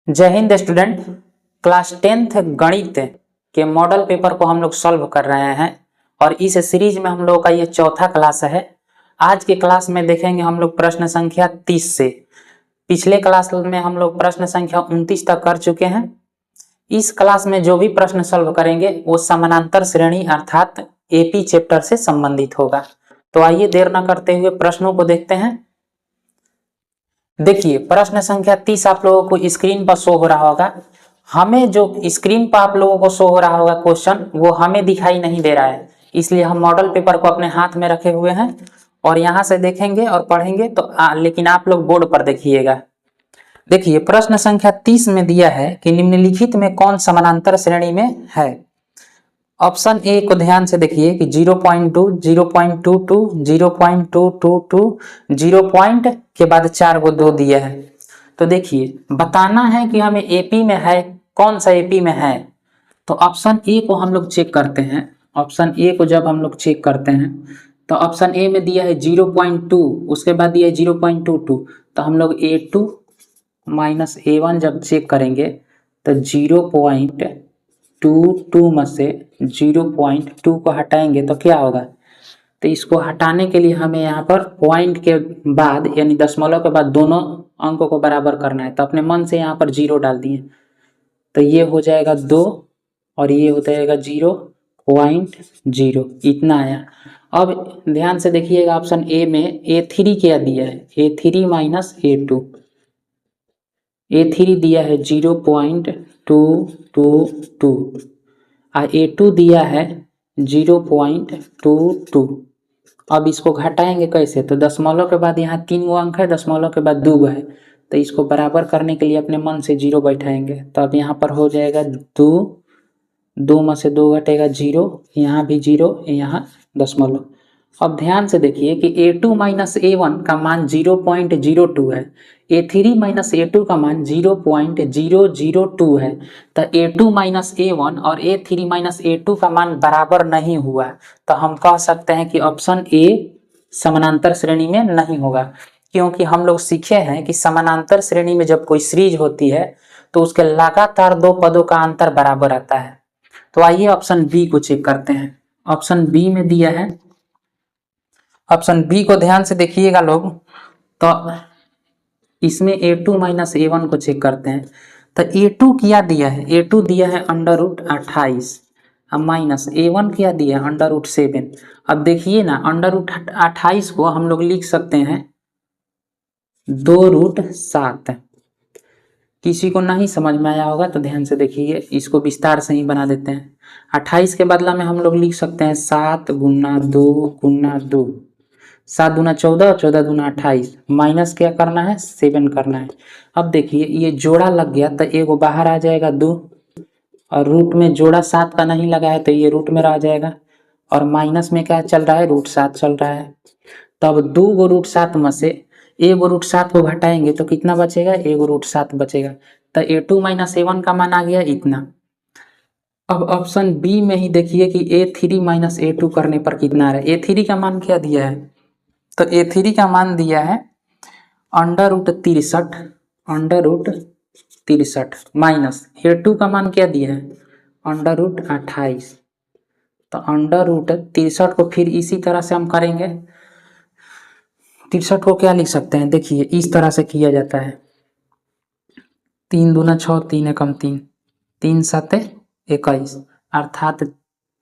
जय Hind student. Class 10th गणित के मॉडल पेपर को हम लोग सॉल्व कर रहे हैं और इस सीरीज में हम लोग का ये चौथा क्लास है। आज के क्लास में देखेंगे हम लोग प्रश्न संख्या 30 से। पिछले क्लास में हम लोग प्रश्न संख्या 29 तक कर चुके हैं। इस क्लास में जो भी प्रश्न सॉल्व करेंगे वो समानांतर श्रेणी अर्थात एपी चैप्टर से संबंधित होगा। तो आइए देर न करते हुए प्रश्नों को देखते हैं। देखिए प्रश्न संख्या 30 आप लोगों को स्क्रीन पर शो हो रहा होगा। हमें जो स्क्रीन पर आप लोगों को शो हो रहा होगा क्वेश्चन वो हमें दिखाई नहीं दे रहा है, इसलिए हम मॉडल पेपर को अपने हाथ में रखे हुए हैं और यहाँ से देखेंगे और पढ़ेंगे तो लेकिन आप लोग बोर्ड पर देखिएगा। देखिए प्रश्न संख्या 30 में दिया है कि निम्नलिखित में कौन समानांतर श्रेणी में है। ऑप्शन ए को ध्यान से देखिए कि 0.2, 0.22, 0.222, 0 पॉइंट के बाद 4 को 2 दिया है। तो देखिए बताना है कि हमें एपी में है, कौन सा एपी में है। तो ऑप्शन ए को हम लोग चेक करते हैं। ऑप्शन ए को जब हम लोग चेक करते हैं तो ऑप्शन ए में दिया है 0.2, उसके बाद दिया है 0.22। तो हम लोग A2 माइनस A1 जब चेक करेंगे तो 0.22 में से 0.2 को हटाएंगे तो क्या होगा। तो इसको हटाने के लिए हमें यहाँ पर पॉइंट के बाद यानी दशमलव के बाद दोनों अंकों को बराबर करना है। तो अपने मन से यहाँ पर 0 डाल दिए तो ये हो जाएगा 2 और ये हो जाएगा 0.0, इतना आया। अब ध्यान से देखिएगा ऑप्शन ए में A3 क्या दिया है, A3 माइनस A2। A3 दिया है 0.222 और A2 दिया है 0.22। अब इसको घटाएंगे कैसे, तो दशमलव के बाद यहाँ 3 गो अंक है, दशमलव के बाद 2 गो है, तो इसको बराबर करने के लिए अपने मन से 0 बैठाएंगे। तो अब यहाँ पर हो जाएगा 2 में से 2 घटेगा 0, यहाँ भी 0, यहाँ दशमलव। अब ध्यान से देखिए कि A2 माइनस A1 का मान 0.02 है, A3 माइनस A2 का मान 0.002 है। तो A2 माइनस A1 और A3 माइनस A2 का मान बराबर नहीं हुआ, तो हम कह सकते हैं कि ऑप्शन ए समानांतर श्रेणी में नहीं होगा। क्योंकि हम लोग सीखे हैं कि समानांतर श्रेणी में जब कोई सीरीज होती है तो उसके लगातार 2 पदों का अंतर बराबर आता है। तो आइए ऑप्शन बी को चेक करते हैं। ऑप्शन बी में दिया है, ऑप्शन बी को ध्यान से देखिएगा लोग। तो इसमें A2 माइनस A1 को चेक करते हैं। तो A2 क्या दिया है, A2 दिया है √28 और माइनस A1 क्या दिया है √7। अब देखिए ना √28 को हम लोग लिख सकते हैं 2√7। किसी को नहीं समझ में आया होगा तो ध्यान से देखिए, इसको विस्तार से ही बना देते हैं। 28 के बदला में हम लोग लिख सकते हैं 7 गुना 2 गुना 2, 7 दूना 14, 14 दूना 28, माइनस क्या करना है 7 करना है। अब देखिए ये जोड़ा लग गया तो एगो बाहर आ जाएगा 2 और रूट में जोड़ा 7 का नहीं लगा है तो ये रूट में रह जाएगा और माइनस में क्या चल रहा है √7 चल रहा है। तब 2 गो √7 में से 1 गो √7 को घटाएंगे तो कितना बचेगा, 1 गो √7 बचेगा। तो A2 माइनस A1 का मान आ गया इतना। अब ऑप्शन बी में ही देखिए कि A3 माइनस A2 करने पर कितना आ रहा है। A3 का मान क्या दिया है, तो A3 का मान दिया है √63 माइनस A2 का मान क्या दिया है √28। तो √63 को फिर इसी तरह से हम करेंगे। 63 को क्या लिख सकते हैं, देखिए इस तरह से किया जाता है। 3 दूना 6, 3 एकम 3, 3 7 21 अर्थात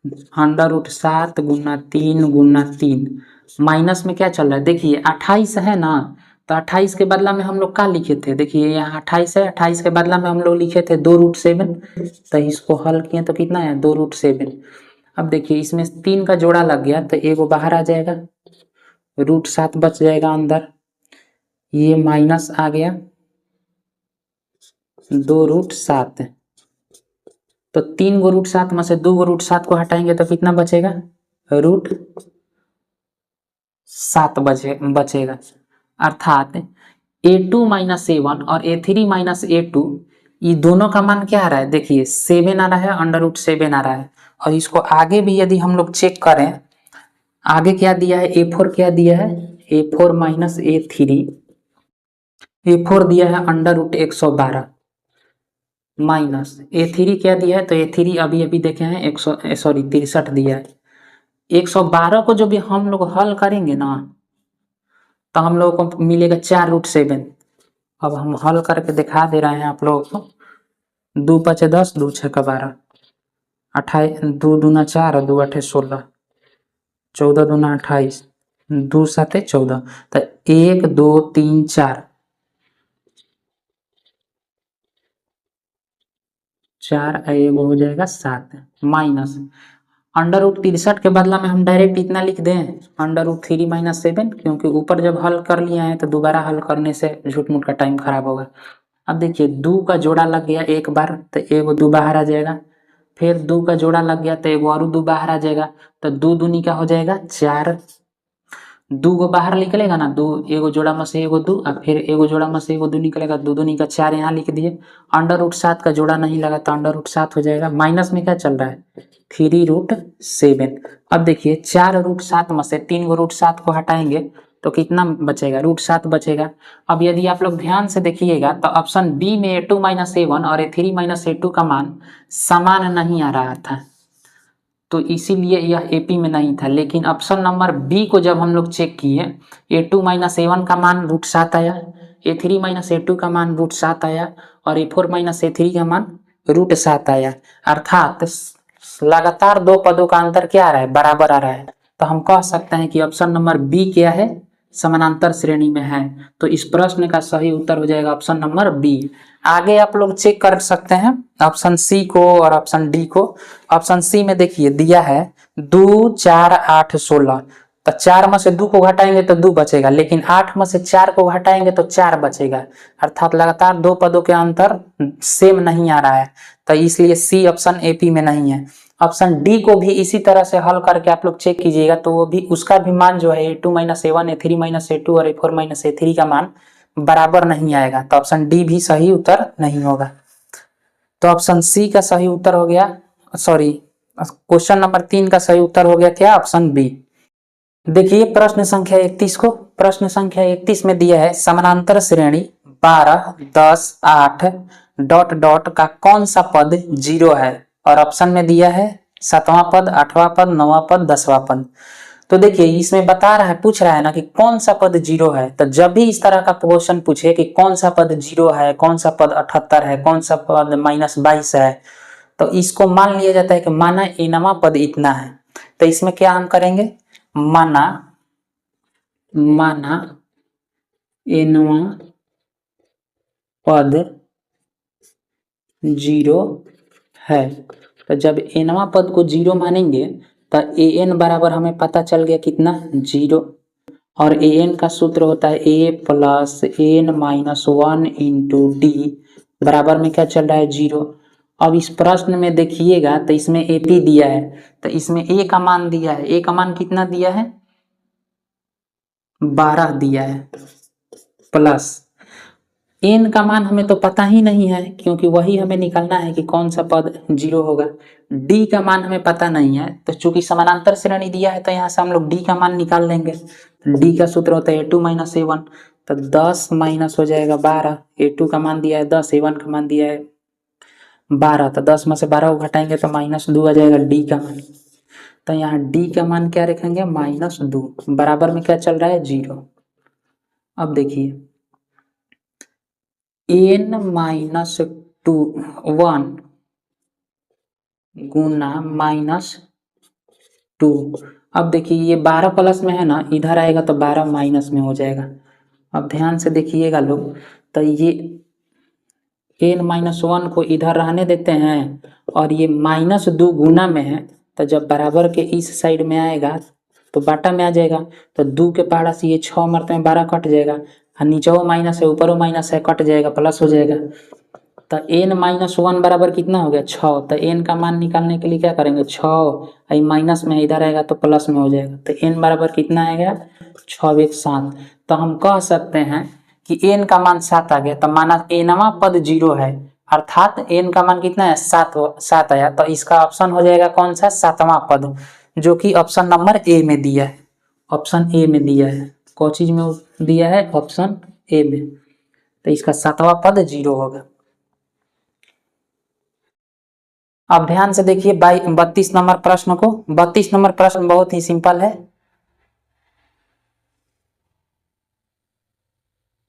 √7 गुना 3 गुना 3। माइनस में क्या चल रहा है, देखिए 28 है ना, तो 28 के बदला में हम लोग क्या लिखे थे, देखिए यहाँ 28 है, 28 के बदला में हम लोग लिखे थे 2√7। तो इसको हल किए तो कितना है 2√7। अब देखिए इसमें 3 का जोड़ा लग गया तो एगो बाहर आ जाएगा, √7 बच जाएगा अंदर, ये माइनस आ गया 2√7। तो 3 गो √7 में से 2 गो √7 को हटाएंगे तो कितना बचेगा √7 बचेगा। अर्थात A2 माइनस A1 और A3 माइनस A2 ये दोनों का मान क्या आ रहा है, देखिए 7 आ रहा है, √7 आ रहा है। और इसको आगे भी यदि हम लोग चेक करें, आगे क्या दिया है A4 क्या दिया है, A4 माइनस A3, A4 दिया है √112 माइनस A3 क्या दिया है, तो A3 अभी अभी देखे हैं 63 दिया है। 112 को जो भी हम लोग हल करेंगे ना, तो हम लोगों को मिलेगा 4√7। अब हम हल करके दिखा दे रहे हैं आप लोगों को। 2×5 = 10, 2×6 = 12, 28, 2×2 = 4 और 2×8 = 16, 14×2 = 28, 2×7 = 14। तो 1 2 3 4 4 एगो हो जाएगा 7 माइनस √63 के बदला में हम डायरेक्ट इतना लिख दें √3 - 7, क्योंकि ऊपर जब हल कर लिए हैं तो दोबारा हल करने से झूठ मूठ का टाइम खराब होगा। अब देखिए 2 का जोड़ा लग गया एक बार, तो एगो 2 बाहर आ जाएगा। फिर 2 का जोड़ा लग गया तो एगो और 2 बाहर आ जाएगा, तो 2 दूनी का हो जाएगा 4। 2 गो बाहर निकलेगा ना, 2 एगो जोड़ा में से एगो 2 और फिर एगो जोड़ा में से एगो 2 निकलेगा, 2 दूनी का 4 यहाँ लिख दिए। √7 का जोड़ा नहीं लगा तो √7 हो जाएगा। माइनस में क्या चल रहा है 3√7। अब देखिए 4√7 में से 3 गो √7 को हटाएंगे तो कितना बचेगा, √7 बचेगा। अब यदि आप लोग ध्यान से देखिएगा तो ऑप्शन बी में A2 - A1 और A3 - A2 का मान समान नहीं आ रहा था, तो इसीलिए यह एपी में नहीं था। लेकिन ऑप्शन नंबर बी को जब हम लोग चेक किए, A2 - A1 का मान √7 आया, A3 - A2 का मान √7 आया और A4 - A3 का मान √7 आया। अर्थात लगातार दो पदों का अंतर क्या आ रहा है, बराबर आ रहा है। तो हम कह सकते हैं कि ऑप्शन नंबर बी क्या है, समानांतर श्रेणी में है। तो इस प्रश्न का सही उत्तर हो जाएगा ऑप्शन नंबर बी। आगे आप लोग चेक कर सकते हैं ऑप्शन सी को और ऑप्शन डी को। ऑप्शन सी में देखिए दिया है 2 4 8 16, तो 4 में से 2 को घटाएंगे तो 2 बचेगा, लेकिन 8 में से 4 को घटाएंगे तो 4 बचेगा। अर्थात लगातार दो पदों के अंतर सेम नहीं आ रहा है, तो इसलिए सी ऑप्शन एपी में नहीं है। ऑप्शन डी को भी इसी तरह से हल करके आप लोग चेक कीजिएगा, तो वो भी उसका भी मान जो है A2 - A1, A3 - A2 और A4 - A3 का मान बराबर नहीं आएगा, तो ऑप्शन डी भी सही उत्तर नहीं होगा। तो ऑप्शन सी का सही उत्तर हो गया, सॉरी, क्वेश्चन नंबर 3 का सही उत्तर हो गया क्या, ऑप्शन बी। देखिए प्रश्न संख्या 31 को। प्रश्न संख्या 31 में दिया है समानांतर श्रेणी 12 10 8 डॉट डॉट का कौन सा पद 0 है, और ऑप्शन में दिया है 7वां पद, 8वां पद, 9वां पद, 10वां पद। तो देखिए इसमें बता रहा है, पूछ रहा है ना कि कौन सा पद 0 है। तो जब भी इस तरह का क्वेश्चन पूछे कि कौन सा पद 0 है, कौन सा पद 78 है, कौन सा पद -22 है, तो इसको मान लिया जाता है कि माना एनवा पद इतना है। तो इसमें क्या हम करेंगे, माना एनवा पद 0 है। तो जब एनवा पद को 0 मानेंगे तो an बराबर हमें पता चल गया कितना 0, और an का सूत्र होता है a + n - 1 × d बराबर में क्या चल रहा है 0। अब इस प्रश्न में देखिएगा तो इसमें AP दिया है, तो इसमें a का मान दिया है, a का मान कितना दिया है 12 दिया है, प्लस n का मान हमें तो पता ही नहीं है, क्योंकि वही हमें निकालना है कि कौन सा पद 0 होगा। d का मान हमें पता नहीं है, तो चूंकि समानांतर श्रेणी दिया है तो यहाँ से हम लोग d का मान निकाल लेंगे। d का सूत्र होता है A2 - A1, तो 10 माइनस हो जाएगा 12। A2 का मान दिया है 10, A1 का मान दिया है 12, तो 10 में से 12 को घटाएंगे तो -2 आ जाएगा d का मान। तो यहाँ d का मान क्या रखेंगे -2, बराबर में क्या चल रहा है 0। अब देखिए n - 1 गुना -2। अब देखिए ये 12 प्लस में है ना, इधर आएगा तो 12 माइनस में हो जाएगा। अब ध्यान से देखिएगा लोग, तो ये n - 1 को इधर रहने देते हैं और ये -2 गुना में है, तो जब बराबर के इस साइड में आएगा तो बाटा में आ जाएगा, तो 2 के पहाड़ा से ये 6 मरते में 12 कट जाएगा, और नीचे वो माइनस है ऊपर वो माइनस है, कट जाएगा प्लस हो जाएगा। तो n - 1 बराबर कितना हो गया 6, तो n का मान निकालने के लिए क्या करेंगे 6, माइनस में इधर आएगा तो प्लस में हो जाएगा, तो n बराबर कितना आएगा 6 1 7। तो हम कह सकते हैं कि n का मान 7 आ गया, तो माना nवा पद 0 है, अर्थात n का मान कितना है 7 आया, तो इसका ऑप्शन हो जाएगा कौन सा 7वां पद, जो कि ऑप्शन नंबर ए में दिया है। ऑप्शन ए में दिया है, कौन चीज में दिया है ऑप्शन ए में, तो इसका 7वां पद 0 होगा। अब ध्यान से देखिए 32 नंबर प्रश्न को। 32 नंबर प्रश्न बहुत ही सिंपल है।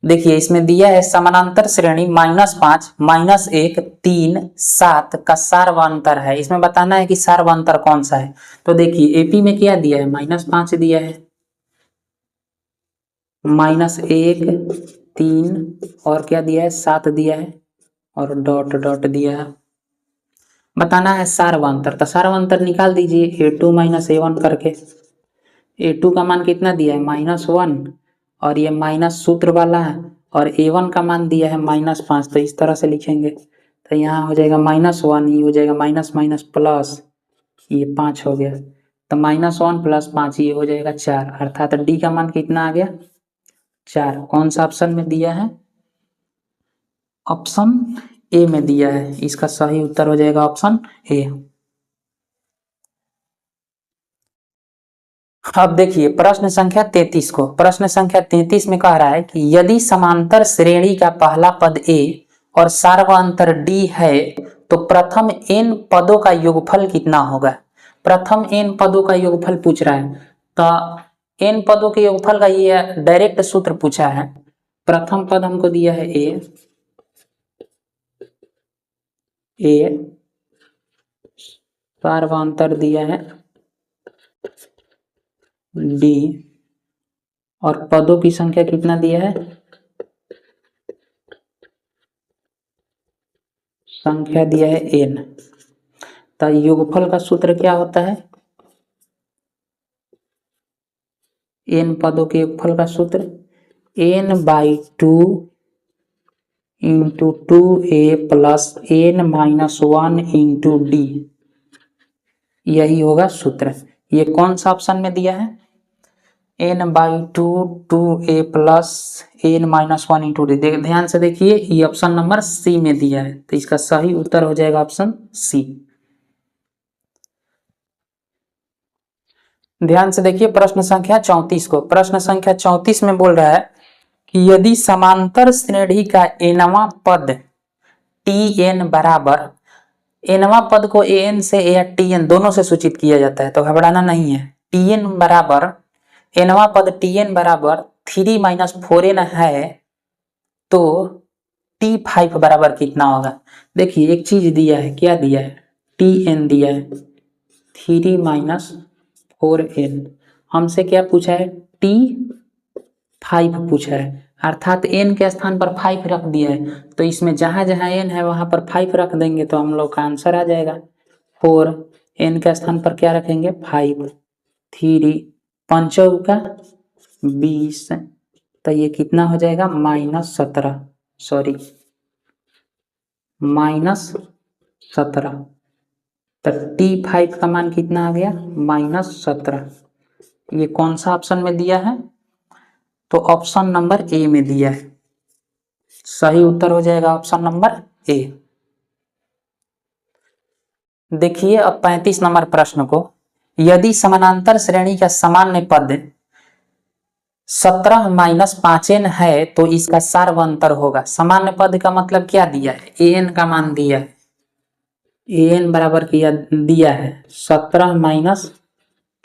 देखिए इसमें दिया है समानांतर श्रेणी -5, -1, 3, 7 का सार्वंतर है। इसमें बताना है कि सार्वंतर कौन सा है। तो देखिए एपी में क्या दिया है, -5 दिया है, -1, 3 और क्या दिया है, 7 दिया है और डॉट डॉट दिया है। बताना है सार्वंतर, तो सार्वंतर निकाल दीजिए A2 - A1 करके। A2 का मान कितना दिया है, -1 और ये माइनस सूत्र वाला है और A1 का मान दिया है -5। तो इस तरह से लिखेंगे तो यहाँ हो जाएगा -1, ये हो जाएगा माइनस माइनस प्लस, ये 5 हो गया। तो -1 + 5 ये हो जाएगा 4, अर्थात डी का मान कितना आ गया, 4। कौन सा ऑप्शन में दिया है, ऑप्शन ए में दिया है। इसका सही उत्तर हो जाएगा ऑप्शन ए। अब देखिए प्रश्न संख्या 33 को। प्रश्न संख्या 33 में कह रहा है कि यदि समांतर श्रेणी का पहला पद ए और सार्वंतर डी है तो प्रथम n पदों का योगफल कितना होगा। प्रथम n पदों का योगफल पूछ रहा है, तो n पदों के योगफल का ये डायरेक्ट सूत्र पूछा है। प्रथम पद हमको दिया है ए, सार्वंतर दिया है डी और पदों की संख्या कितना दिया है, संख्या दिया है n। तो योगफल का सूत्र क्या होता है, n पदों के योगफल का सूत्र n/2 × 2a + n-1 × d, यही होगा सूत्र। ये कौन सा ऑप्शन में दिया है, n/2 2a + n-1 × d। ध्यान से देखिए ये ऑप्शन नंबर सी में दिया है, तो इसका सही उत्तर हो जाएगा ऑप्शन सी। ध्यान से देखिए प्रश्न संख्या 34 को। प्रश्न संख्या 34 में बोल रहा है कि यदि समांतर श्रेणी का nवां पद tn बराबर, nवां पद को an से या tn दोनों से सूचित किया जाता है, तो घबराना नहीं है। tn बराबर, nवां पद tn बराबर 3 - 4n है तो t5 बराबर कितना होगा। देखिए एक चीज दिया है, क्या दिया है, tn दिया है 3 - 4n। हमसे क्या पूछा है, t5 पूछा है, अर्थात n के स्थान पर 5 रख दिया है। तो इसमें जहां जहां n है वहां पर 5 रख देंगे तो हम लोग का आंसर आ जाएगा 4। n के स्थान पर क्या रखेंगे, 5। 3 5 का 20, तो ये कितना हो जाएगा, -17, सॉरी -17। तो t5 का मान कितना आ गया, -17। ये कौन सा ऑप्शन में दिया है, तो ऑप्शन नंबर ए में दिया है। सही उत्तर हो जाएगा ऑप्शन नंबर ए। देखिए अब 35 नंबर प्रश्न को। यदि समानांतर श्रेणी का सामान्य पद 17 - 5n है तो इसका सार्वंतर होगा। सामान्य पद का मतलब क्या दिया है, an का मान दिया है, an बराबर किया दिया है 17 -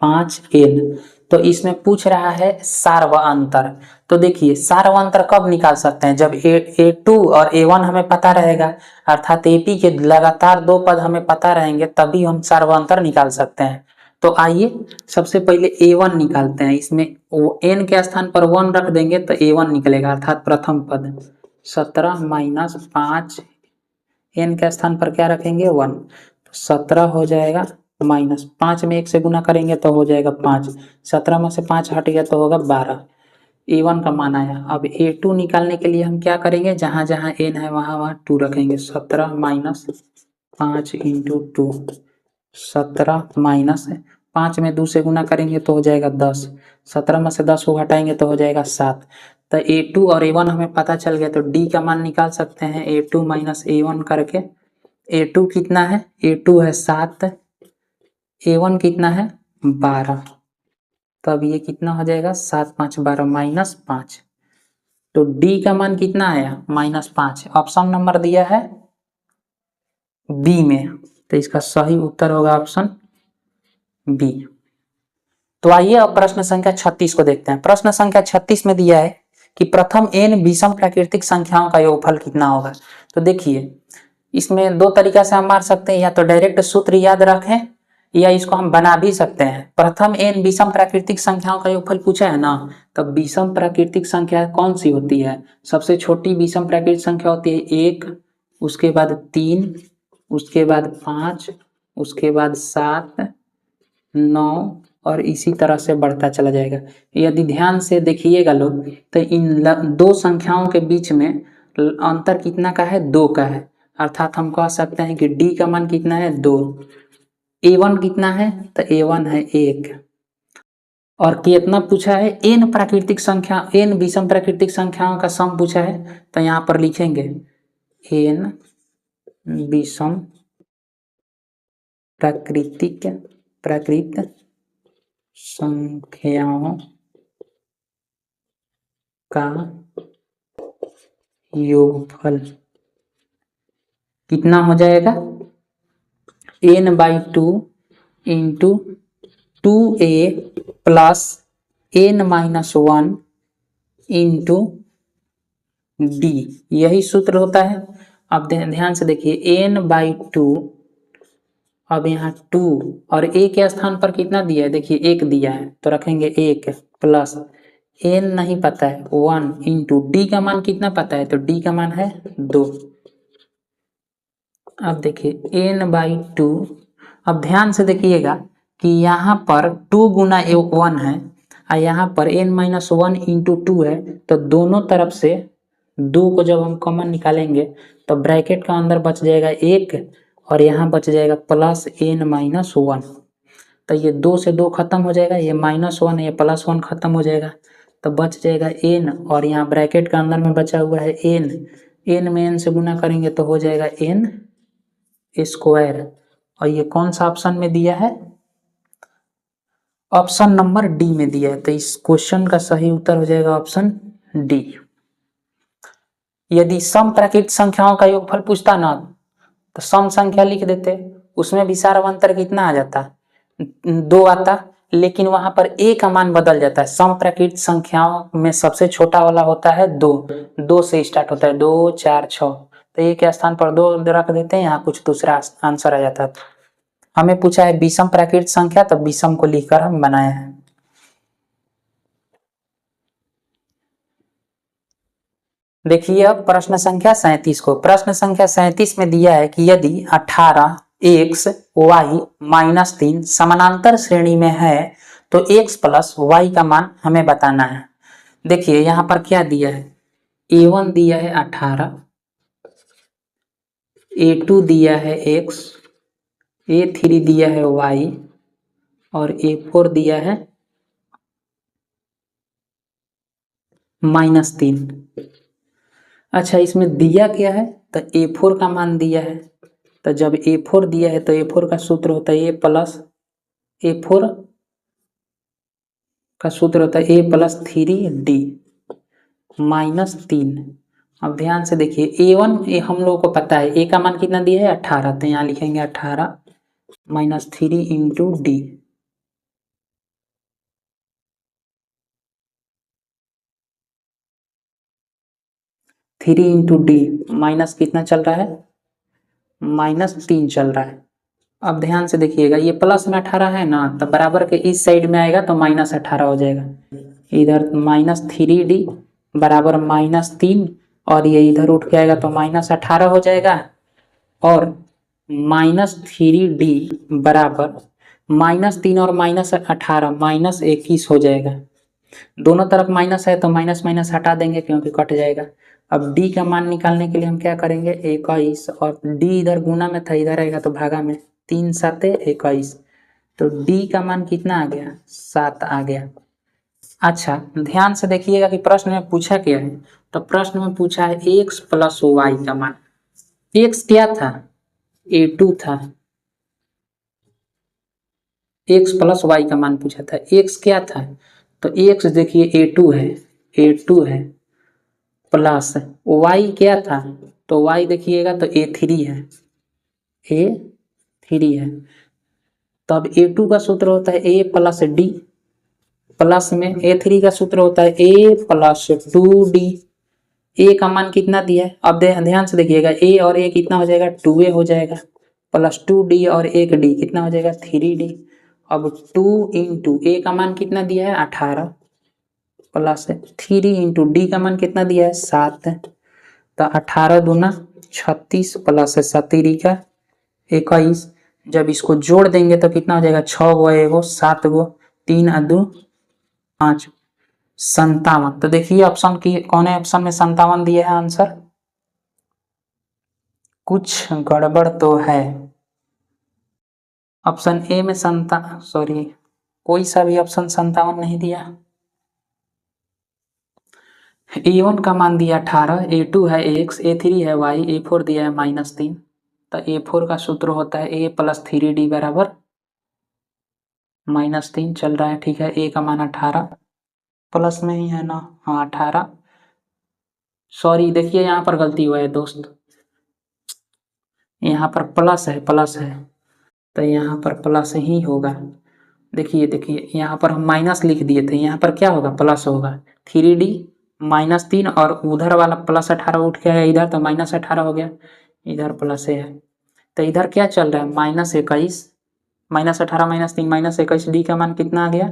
5n। तो इसमें पूछ रहा है सार्वंतर। तो देखिए सार्वंतर कब निकाल सकते हैं, जब A2 और A1 हमें पता रहेगा, अर्थात AP के लगातार 2 पद हमें पता रहेंगे तभी हम सार्वंतर निकाल सकते हैं। तो आइए सबसे पहले A1 निकालते हैं। इसमें n के स्थान पर 1 रख देंगे तो A1 निकलेगा, अर्थात प्रथम पद 17 - 5, n के स्थान पर क्या रखेंगे, 1, 17 हो जाएगा -5 में 1 से गुना करेंगे तो हो जाएगा 5, 17 में से 5 हट गया तो होगा 12। A1 का मान आया। अब A2 निकालने के लिए हम क्या करेंगे, जहां जहां n है वहां वहां 2 रखेंगे। 17 - 5 × 2, 17 - 5 में 2 से गुना करेंगे तो हो जाएगा 10, 17 में से 10 को घटाएंगे तो हो जाएगा 7। तो A2 और A1 हमें पता चल गया, तो D का मान निकाल सकते हैं A2 - A1 करके। A2 कितना है, A2 है 7, A1 कितना है 12। तो अब ये कितना हो जाएगा, 7 - 5 12 -5। तो D का मान कितना आया, -5। ऑप्शन नंबर दिया है बी में, तो इसका सही उत्तर होगा ऑप्शन बी। तो आइए अब प्रश्न संख्या 36 को देखते हैं। प्रश्न संख्या 36 में दिया है कि प्रथम n विषम प्राकृतिक संख्याओं का योगफल कितना होगा। तो देखिए इसमें दो तरीका से हम मार सकते हैं, या तो डायरेक्ट सूत्र याद रखें या इसको हम बना भी सकते हैं। प्रथम n विषम प्राकृतिक संख्याओं का योगफल पूछा है ना, तब विषम प्राकृतिक संख्या कौन सी होती है? सबसे छोटी विषम प्राकृतिक संख्या होती है 1, उसके बाद 3, उसके बाद 5, उसके बाद 7, 9 और इसी तरह से बढ़ता चला जाएगा। यदि ध्यान से देखिएगा लोग तो इन दो संख्याओं के बीच में अंतर कितना का है? 2 का है। अर्थात हम कह सकते हैं कि d का मान कितना है? 2। a1 कितना है? तो a1 है 1। और कितना पूछा है? n प्राकृतिक संख्या, n विषम प्राकृतिक संख्याओं का सम पूछा है। तो यहाँ पर लिखेंगे n विषम प्राकृत संख्याओं का योगफल कितना हो जाएगा? n/2 into 2a plus n-1 into d, यही सूत्र होता है। अब ध्यान से देखिए n/2, अब यहाँ 2 और a के स्थान पर कितना दिया है? देखिए 1 दिया है तो रखेंगे 1 प्लस n नहीं पता है 1 इंटू d का मान कितना पता है? तो d का मान है 2। अब देखिए n/2, अब ध्यान से देखिएगा कि यहाँ पर 2 गुना 1 है और यहाँ पर n-1 इंटू 2 है, तो दोनों तरफ से 2 को जब हम कॉमन निकालेंगे तो ब्रैकेट का अंदर बच जाएगा 1 और यहाँ बच जाएगा प्लस n-1। तो ये 2 से 2 खत्म हो जाएगा, ये -1 ये +1 खत्म हो जाएगा, तो बच जाएगा n और यहाँ ब्रैकेट का अंदर में बचा हुआ है n। n में n से गुना करेंगे तो हो जाएगा n स्क्वायर। और ये कौन सा ऑप्शन में दिया है? ऑप्शन नंबर डी में दिया है। तो इस क्वेश्चन का सही उत्तर हो जाएगा ऑप्शन डी। यदि सम प्राकृतिक संख्याओं का योगफल पूछता ना तो सम संख्या लिख देते, उसमें भी सारा अंतर कितना आ जाता? 2 आता, लेकिन वहां पर a का मान बदल जाता है। सम प्राकृतिक संख्याओं में सबसे छोटा वाला होता है 2 से स्टार्ट होता है, 2, 4, 6, तो a के स्थान पर 2 रख देते हैं, यहाँ कुछ दूसरा आंसर आ जाता है। हमें पूछा है विषम प्राकृतिक संख्या, तो विषम को लिखकर हम बनाए हैं। देखिए अब प्रश्न संख्या 37 को। प्रश्न संख्या 37 में दिया है कि यदि 18x y -3 समानांतर श्रेणी में है तो x प्लस y का मान हमें बताना है। देखिए यहाँ पर क्या दिया है? a1 दिया है 18, a2 दिया है x, a3 दिया है y और a4 दिया है -3। अच्छा, इसमें दिया क्या है? तो a4 का मान दिया है। तो जब a4 दिया है तो a4 का सूत्र होता है a प्लस a4 का सूत्र होता है a प्लस 3d -3। अब ध्यान से देखिए a1 हम लोगों को पता है, a का मान कितना दिया है? 18, तो यहाँ लिखेंगे 18 -3 into D. Three into D minus कितना चल रहा है? -3 चल रहा है। अब ध्यान से देखिएगा ये प्लस में 18 है ना, तो बराबर के इस साइड में आएगा तो -18 हो जाएगा। इधर -3d बराबर -3 और ये इधर उठ के आएगा तो -18 हो जाएगा। और -3d बराबर -3 और -18 -21 हो जाएगा। दोनों तरफ माइनस है तो माइनस माइनस हटा देंगे क्योंकि कट जाएगा। अब d का मान निकालने के लिए हम क्या करेंगे? 21, और d इधर गुना में था, इधर आएगा तो भागा में, 3 7 21, तो d का मान कितना आ गया? 7 आ गया। अच्छा ध्यान से देखिएगा कि प्रश्न में पूछा क्या है। तो प्रश्न में पूछा है x प्लस वाई का मान। x क्या था? a2 था। x प्लस वाई का मान पूछा था। x क्या था? तो x देखिए a2 है, a2 है, प्लस y क्या था? तो y देखिएगा तो a3 है, 3 है। तब A2 का सूत्र होता है A प्लस डी, प्लस में A3 का सूत्र होता है A प्लस 2D। A का मान कितना दिया है, अब ध्यान से देखिएगा, A और A कितना हो जाएगा, 2A हो जाएगा, प्लस 2D और 1D कितना हो जाएगा, 3D। अब 2 इंटू A का मान कितना दिया है, 18, प्लस 3 इंटू D का मान कितना दिया है, 7। तो 18 दूना 36 प्लस 17 का 21। जब इसको जोड़ देंगे तो कितना हो जाएगा, 6 गो एगो 7 गो 3 और 2 5, 57। तो देखिए ऑप्शन की कौन है, ऑप्शन में 57 दिया है आंसर। कुछ गड़बड़ तो है। ऑप्शन ए में कोई सा भी ऑप्शन 57 नहीं दिया। A1 का मान दिया 18, A2 है x, A3 है y, A4 दिया है -3। तो A4 का सूत्र होता है A प्लस 3D बराबर -3 चल रहा है, ठीक है। A का मान 18 प्लस में ही है ना, हाँ 18, सॉरी देखिए यहाँ पर गलती हुआ है दोस्त, यहाँ पर प्लस है तो यहाँ पर प्लस ही होगा। देखिए यहाँ पर हम माइनस लिख दिए थे, यहाँ पर क्या होगा, प्लस होगा। 3D -3 और उधर वाला प्लस 18 उठ के है इधर, तो -18 हो गया, इधर प्लस है। तो इधर क्या चल रहा है, -21, -18 -3 -21, D का मान कितना आ गया,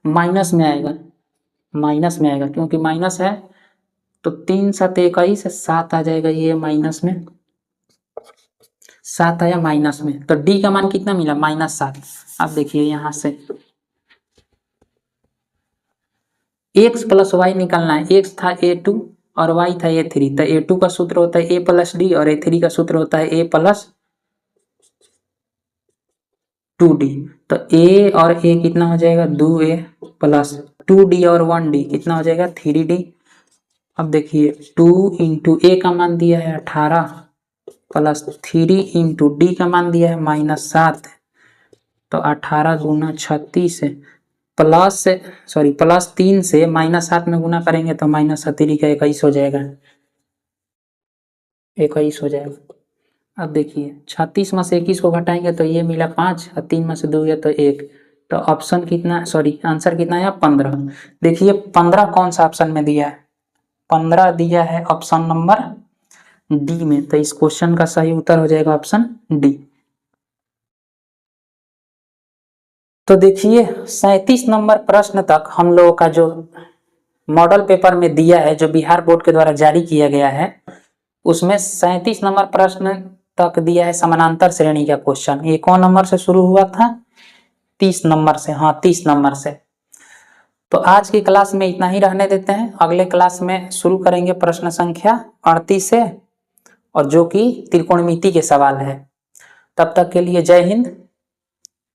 माइनस में आएगा, क्योंकि माइनस है तो 3 7 21 7 आ जाएगा, ये माइनस में 7 आया माइनस में, तो D का मान कितना मिला, -7। अब देखिए यहाँ से x प्लस वाई निकालना है, x था A2 और y था A3। तो A2 का सूत्र होता है A प्लस डी और A3 का सूत्र होता है A प्लस 2D। तो A और A कितना हो जाएगा, 2A प्लस 2D और 1D कितना हो जाएगा, 3D। अब देखिए 2 इंटू A का मान दिया है 18 प्लस 3 इंटू D का मान दिया है -7। तो 18 गुना 36 प्लस 3 से -7 में गुना करेंगे तो -17 का 21 हो जाएगा, 21 हो जाएगा। अब देखिए 36 में से 21 को घटाएंगे तो ये मिला 5 और 3 में से 2 गया तो 1। तो ऑप्शन कितना, आंसर कितना है, 15। देखिए 15 कौन सा ऑप्शन में दिया है, 15 दिया है ऑप्शन नंबर डी में। तो इस क्वेश्चन का सही उत्तर हो जाएगा ऑप्शन डी। तो देखिए 37 नंबर प्रश्न तक हम लोगों का जो मॉडल पेपर में दिया है, जो बिहार बोर्ड के द्वारा जारी किया गया है, उसमें 37 नंबर प्रश्न तक दिया है समानांतर श्रेणी का क्वेश्चन। ये कौन नंबर से शुरू हुआ था, 30 नंबर से, हाँ 30 नंबर से। तो आज की क्लास में इतना ही रहने देते हैं, अगले क्लास में शुरू करेंगे प्रश्न संख्या 38 से, और जो कि त्रिकोणमिति के सवाल है। तब तक के लिए जय हिंद,